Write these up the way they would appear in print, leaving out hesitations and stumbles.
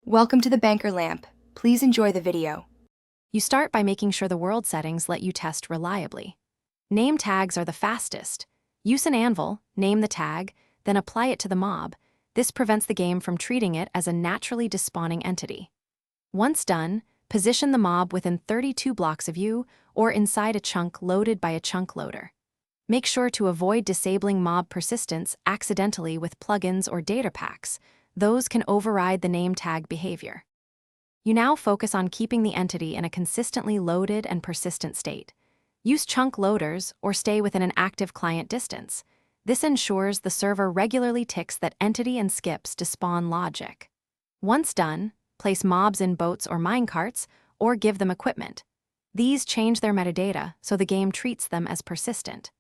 Welcome to the Banker Lamp. Please enjoy the video. You start by making sure the world settings let you test reliably. Name tags are the fastest. Use an anvil, name the tag, then apply it to the mob. This prevents the game from treating it as a naturally despawning entity. Once done, position the mob within 32 blocks of you or inside a chunk loaded by a chunk loader. Make sure to avoid disabling mob persistence accidentally with plugins or data packs. Those can override the name tag behavior. You now focus on keeping the entity in a consistently loaded and persistent state. Use chunk loaders or stay within an active client distance. This ensures the server regularly ticks that entity and skips despawn logic. Once done, place mobs in boats or minecarts or give them equipment. These change their metadata so the game treats them as persistent.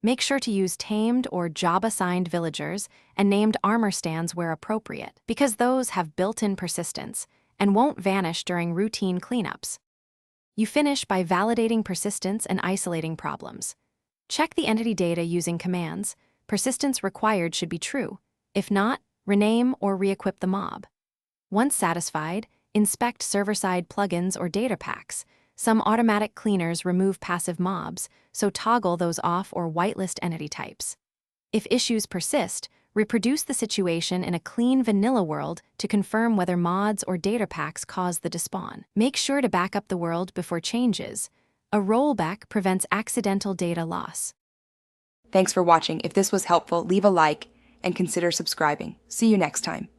Make sure to use tamed or job-assigned villagers and named armor stands where appropriate, because those have built-in persistence and won't vanish during routine cleanups. You finish by validating persistence and isolating problems. Check the entity data using commands. Persistence required should be true. If not, rename or re-equip the mob. Once satisfied, inspect server-side plugins or data packs. Some automatic cleaners remove passive mobs, so toggle those off or whitelist entity types. If issues persist, reproduce the situation in a clean vanilla world to confirm whether mods or data packs cause the despawn. Make sure to back up the world before changes. A rollback prevents accidental data loss. Thanks for watching. If this was helpful, leave a like and consider subscribing. See you next time.